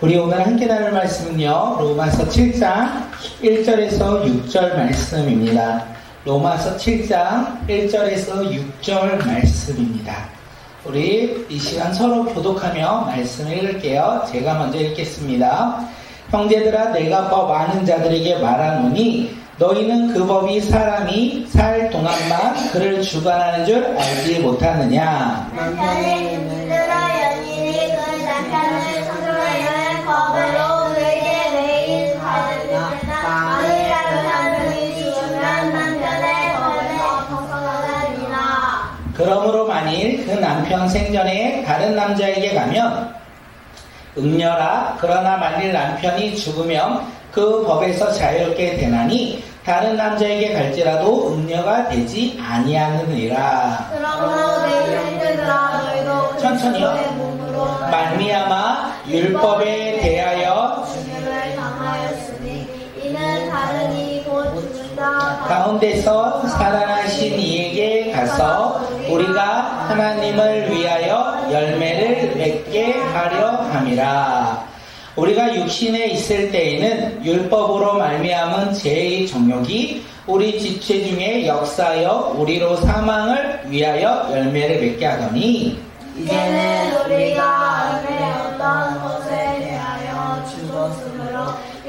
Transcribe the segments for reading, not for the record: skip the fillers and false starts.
우리 오늘 함께 나눌 말씀은요, 로마서 7장 1절에서 6절 말씀입니다. 로마서 7장 1절에서 6절 말씀입니다. 우리 이 시간 서로 교독하며 말씀을 읽을게요. 제가 먼저 읽겠습니다. 형제들아, 내가 법 아는 자들에게 말하노니 너희는 그 법이 사람이 살 동안만 그를 주관하는 줄 알지 못하느냐. 남편이 힘들어 연인이 그 남편을 성경하여 법으로 그에게 매일 가르치나 만일이라도 남편이 죽으면 남편의 법에서 벗어나느니라. 그러므로 만일 그 남편 생전에 다른 남자에게 가면 응려라. 그러나 만일 남편이 죽으면 그 법에서 자유롭게 되나니 다른 남자에게 갈지라도 응려가 되지 아니하느니라. 그러므로 내 형제들아, 너희도 천천히요. 말미암아 율법에 대하여 죽임을 당하였으니 이는 다른 이 곧 죽은 자 가운데서 살아나신 이에게 가서 우리가 하나님을 위하여 열매를 맺게 하려 함이라. 우리가 육신에 있을 때에는 율법으로 말미암은 죄의 정욕이 우리 지체 중에 역사하여 우리로 사망을 위하여 열매를 맺게 하더니 이제는 우리가 어떤 것에 대하여 죽었으므로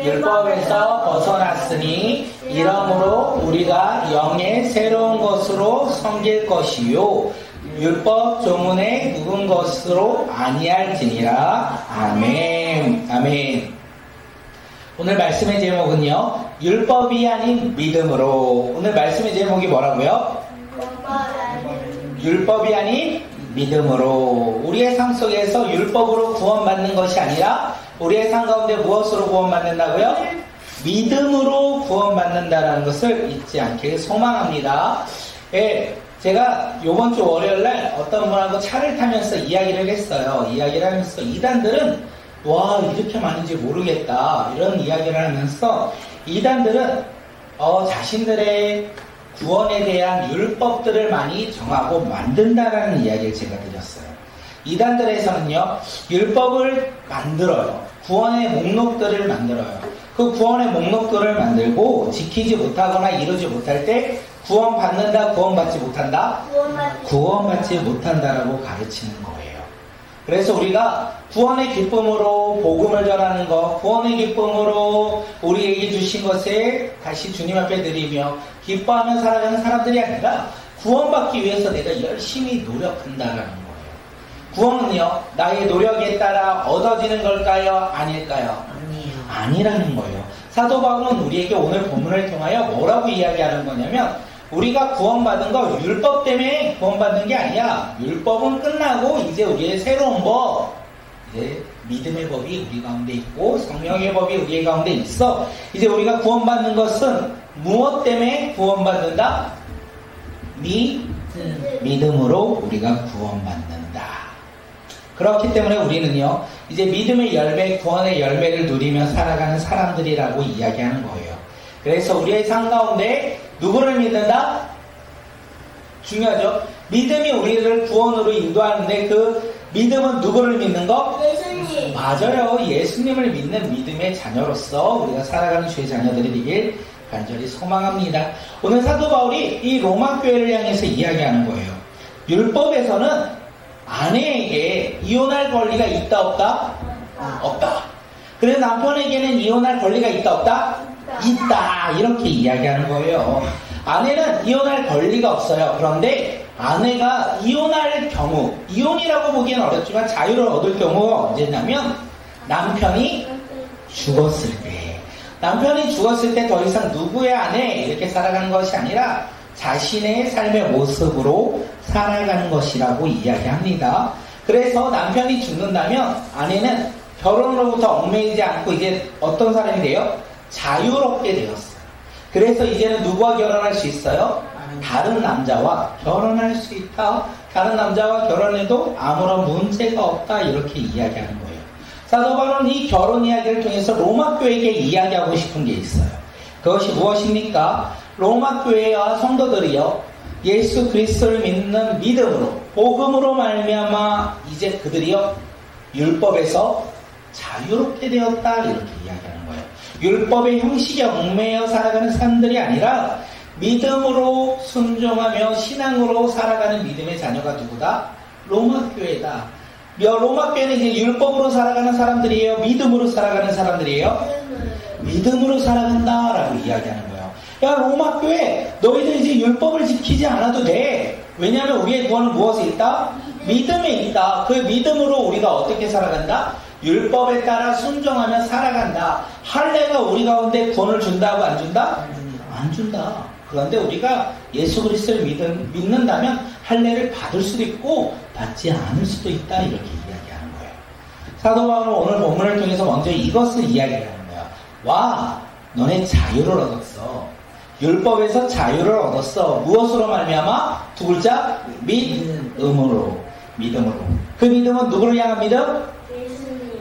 율법에서 벗어났으니 이러므로 우리가 영의 새로운 것으로 섬길 것이요 율법 조문에 묵은 것으로 아니할지니라. 아멘. 아멘. 오늘 말씀의 제목은요, 율법이 아닌 믿음으로. 오늘 말씀의 제목이 뭐라고요? 율법이 아닌 믿음으로. 우리의 삶 속에서 율법으로 구원받는 것이 아니라 우리의 삶 가운데 무엇으로 구원받는다고요? 믿음으로 구원받는다는 것을 잊지 않길 소망합니다. 예, 제가 요번 주 월요일날 어떤 분하고 차를 타면서 이야기를 했어요. 이야기를 하면서 이단들은 와, 이렇게 많은지 모르겠다 이런 이야기를 하면서 이단들은 자신들의 구원에 대한 율법들을 많이 정하고 만든다라는 이야기를 제가 드렸어요. 이단들에서는요, 율법을 만들어요. 구원의 목록들을 만들어요. 그 구원의 목록들을 만들고 지키지 못하거나 이루지 못할 때 구원받는다, 구원받지 못한다? 구원받지 못한다라고 가르치는 거예요. 그래서 우리가 구원의 기쁨으로 복음을 전하는 것, 구원의 기쁨으로 우리에게 주신 것에 다시 주님 앞에 드리며 기뻐하며 살아가는 사람들이 아니라 구원받기 위해서 내가 열심히 노력한다라는 거예요. 구원은요, 나의 노력에 따라 얻어지는 걸까요? 아닐까요? 아니라는 거예요. 사도 바울은 우리에게 오늘 본문을 통하여 뭐라고 이야기하는 거냐면 우리가 구원받은 거 율법 때문에 구원받는 게 아니야. 율법은 끝나고 이제 우리의 새로운 법, 이제 믿음의 법이 우리 가운데 있고 성령의 법이 우리 가운데 있어. 이제 우리가 구원받는 것은 무엇 때문에 구원받는다? 믿음으로 우리가 구원받는다. 그렇기 때문에 우리는요, 이제 믿음의 열매, 구원의 열매를 누리며 살아가는 사람들이라고 이야기하는 거예요. 그래서 우리의 삶 가운데 누구를 믿는다? 중요하죠. 믿음이 우리를 구원으로 인도하는데 그 믿음은 누구를 믿는 거? 예수님. 맞아요. 예수님을 믿는 믿음의 자녀로서 우리가 살아가는 주의 자녀들이 되길 간절히 소망합니다. 오늘 사도 바울이 이 로마 교회를 향해서 이야기하는 거예요. 율법에서는 아내에게 이혼할 권리가 있다 없다? 없다. 그래서 남편에게는 이혼할 권리가 있다 없다? 있다. 이렇게 이야기하는 거예요. 아내는 이혼할 권리가 없어요. 그런데 아내가 이혼할 경우, 이혼이라고 보기엔 어렵지만 자유를 얻을 경우가 언제냐면 남편이 죽었을 때. 남편이 죽었을 때 더 이상 누구의 아내 이렇게 살아가는 것이 아니라 자신의 삶의 모습으로 살아가는 것이라고 이야기합니다. 그래서 남편이 죽는다면 아내는 결혼으로부터 얽매이지 않고 이제 어떤 사람이 돼요? 자유롭게 되었어요. 그래서 이제는 누구와 결혼할 수 있어요? 다른 남자와 결혼할 수 있다. 다른 남자와 결혼해도 아무런 문제가 없다. 이렇게 이야기하는 거예요. 사도 바울은 이 결혼 이야기를 통해서 로마 교회에게 이야기하고 싶은 게 있어요. 그것이 무엇입니까? 로마 교회와 성도들이요, 예수 그리스도를 믿는 믿음으로 복음으로 말미암아 이제 그들이요 율법에서 자유롭게 되었다 이렇게 이야기하는 거예요. 율법의 형식에 얽매여 살아가는 사람들이 아니라 믿음으로 순종하며 신앙으로 살아가는 믿음의 자녀가 누구다? 로마 교회다. 로마 교회는 이제 율법으로 살아가는 사람들이에요? 믿음으로 살아가는 사람들이에요? 믿음으로 살아간다라고 이야기하는 거예요. 야, 로마 교회, 너희들 이제 율법을 지키지 않아도 돼. 왜냐하면 우리의 구원은 무엇에 있다? 믿음에 있다. 그 믿음으로 우리가 어떻게 살아간다? 율법에 따라 순종하며 살아간다. 할례가 우리 가운데 구원을 준다고 안 준다? 안 준다. 그런데 우리가 예수 그리스도를 믿는다면 할례를 받을 수도 있고 받지 않을 수도 있다 이렇게 이야기하는 거예요. 사도 바울은 오늘 본문을 통해서 먼저 이것을 이야기하는 거야. 와, 너네 자유를 얻었어. 율법에서 자유를 얻었어. 무엇으로 말미암아? 두 글자 믿음으로. 그 믿음은 누구를 향한 믿음?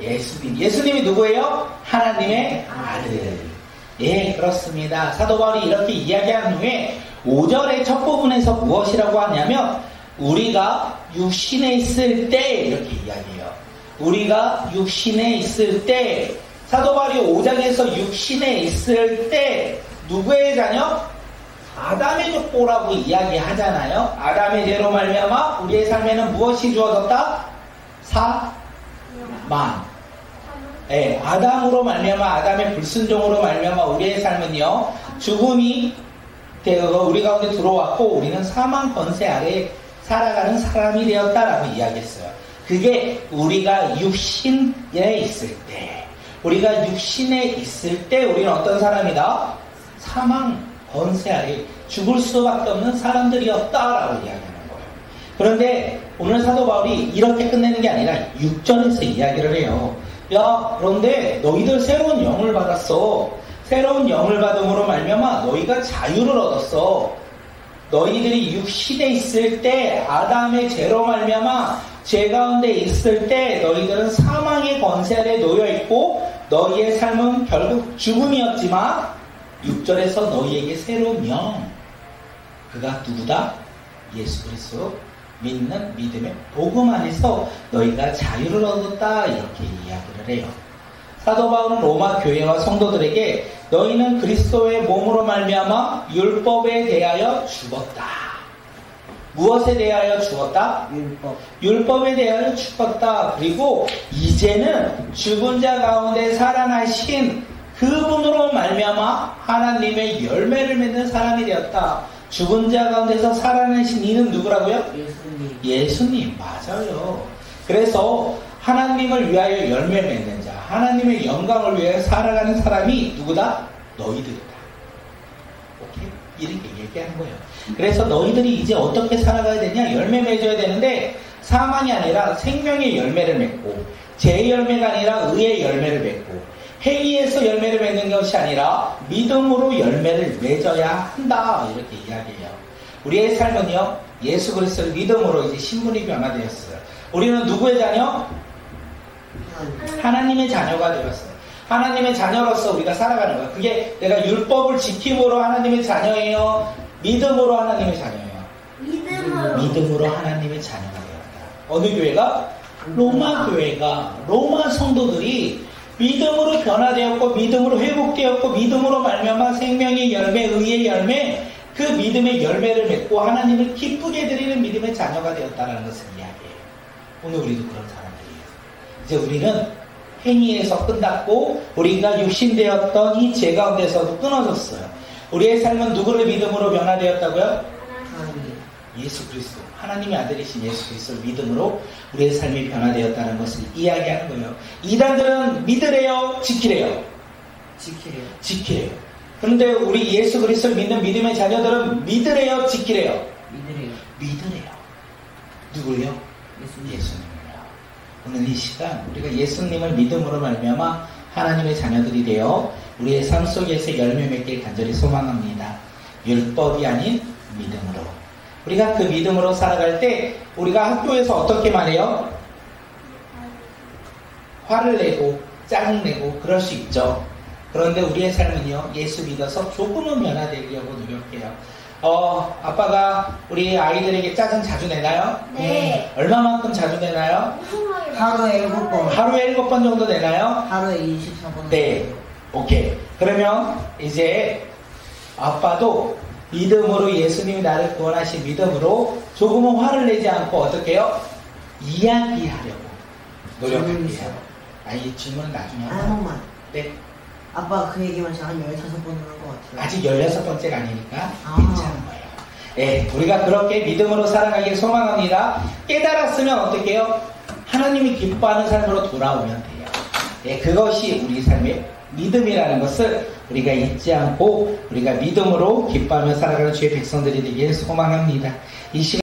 예수님. 예수님이 누구예요? 하나님의 아들. 예, 그렇습니다. 사도 바울이 이렇게 이야기한 후에 5절의 첫 부분에서 무엇이라고 하냐면 우리가 육신에 있을 때 이렇게 이야기해요. 우리가 육신에 있을 때 사도 바울이 5장에서 육신에 있을 때 누구의 자녀? 아담의 족보라고 이야기하잖아요. 아담의 죄로 말미암아 우리의 삶에는 무엇이 주어졌다? 사망. 네, 아담으로 말미암아 아담의 불순종으로 말미암아 우리의 삶은요 죽음이 우리 가운데 들어왔고 우리는 사망 권세 아래 살아가는 사람이 되었다라고 이야기했어요. 그게 우리가 육신에 있을 때, 우리가 육신에 있을 때 우리는 어떤 사람이다? 사망 권세 아래 죽을 수밖에 없는 사람들이었다라고 이야기하는 거예요. 그런데 오늘 사도 바울이 이렇게 끝내는 게 아니라 6절에서 이야기를 해요. 야, 그런데 너희들 새로운 영을 받았어. 새로운 영을 받음으로 말미암아 너희가 자유를 얻었어. 너희들이 육신에 있을 때 아담의 죄로 말미암아 죄 가운데 있을 때 너희들은 사망의 권세 아래 놓여 있고 너희의 삶은 결국 죽음이었지만 6절에서 너희에게 새로운 영, 그가 누구다? 예수 그리스도 믿는 믿음의 복음 안에서 너희가 자유를 얻었다 이렇게 이야기를 해요. 사도 바울은 로마 교회와 성도들에게 너희는 그리스도의 몸으로 말미암아 율법에 대하여 죽었다. 무엇에 대하여 죽었다? 율법에 대하여 죽었다. 그리고 이제는 죽은 자 가운데 살아나신 그분으로 말미암아 하나님의 열매를 맺는 사람이 되었다. 죽은 자 가운데서 살아나신 이는 누구라고요? 예수님. 맞아요. 그래서 하나님을 위하여 열매 맺는 자, 하나님의 영광을 위하여 살아가는 사람이 누구다? 너희들이다. 오케이? 이렇게 얘기하는 거예요. 그래서 너희들이 이제 어떻게 살아가야 되냐? 열매 맺어야 되는데 사망이 아니라 생명의 열매를 맺고 죄의 열매가 아니라 의의 열매를 맺고 행위에서 열매를 맺는 것이 아니라 믿음으로 열매를 맺어야 한다 이렇게 이야기해요. 우리의 삶은요 예수 그리스도를 믿음으로 이제 신분이 변화되었어요. 우리는 누구의 자녀? 하나님의 자녀가 되었어요. 하나님의 자녀로서 우리가 살아가는 거예요. 그게 내가 율법을 지킴으로 하나님의 자녀예요? 믿음으로 하나님의 자녀예요? 믿음으로 하나님의 자녀가 되었다. 어느 교회가? 로마 교회가, 로마 성도들이 믿음으로 변화되었고 믿음으로 회복되었고 믿음으로 말미암아 생명의 열매, 의의 열매, 그 믿음의 열매를 맺고 하나님을 기쁘게 드리는 믿음의 자녀가 되었다는 것을 이야기해요. 오늘 우리도 그런 사람들이에요. 이제 우리는 행위에서 끝났고 우리가 육신되었던 이 죄 가운데서도 끊어졌어요. 우리의 삶은 누구를 믿음으로 변화되었다고요? 예수 그리스도, 하나님의 아들이신 예수 그리스도를 믿음으로 우리의 삶이 변화되었다는 것을 이야기하는 거예요. 이단들은 믿으래요? 지키래요? 지키래요. 그런데 우리 예수 그리스도를 믿는 믿음의 자녀들은 믿으래요? 지키래요? 믿으래요. 누구요? 예수님이요. 오늘 이 시간 우리가 예수님을 믿음으로 말미암아 하나님의 자녀들이 되어 우리의 삶 속에서 열매 맺길 간절히 소망합니다. 율법이 아닌 믿음으로. 우리가 그 믿음으로 살아갈 때 우리가 학교에서 어떻게 말해요? 화를 내고 짜증내고 그럴 수 있죠. 그런데 우리의 삶은요 예수 믿어서 조금은 변화되려고 노력해요. 아빠가 우리 아이들에게 짜증 자주 내나요? 네. 얼마만큼 자주 내나요? 하루에 7번. 하루에 7번 정도 내나요? 하루에 24번. 네. 오케이. 그러면 이제 아빠도 믿음으로 예수님이 나를 구원하신 믿음으로 조금은 화를 내지 않고 어떻게 해요? 이야기하려고 노력할게요. 이 질문은 나중에 한 번만. 네. 아빠 그 얘기만 지금 한 15번은 한 것 같아요. 아직 16번째가 아니니까 아. 괜찮은 거예요. 네, 우리가 그렇게 믿음으로 살아가길 소망합니다. 깨달았으면 어떻게 해요? 하나님이 기뻐하는 삶으로 돌아오면 돼요. 네, 그것이 우리 삶의 믿음이라는 것을 우리가 잊지 않고 우리가 믿음으로 기뻐하며 살아가는 주의 백성들이 되길 소망합니다. 이 시간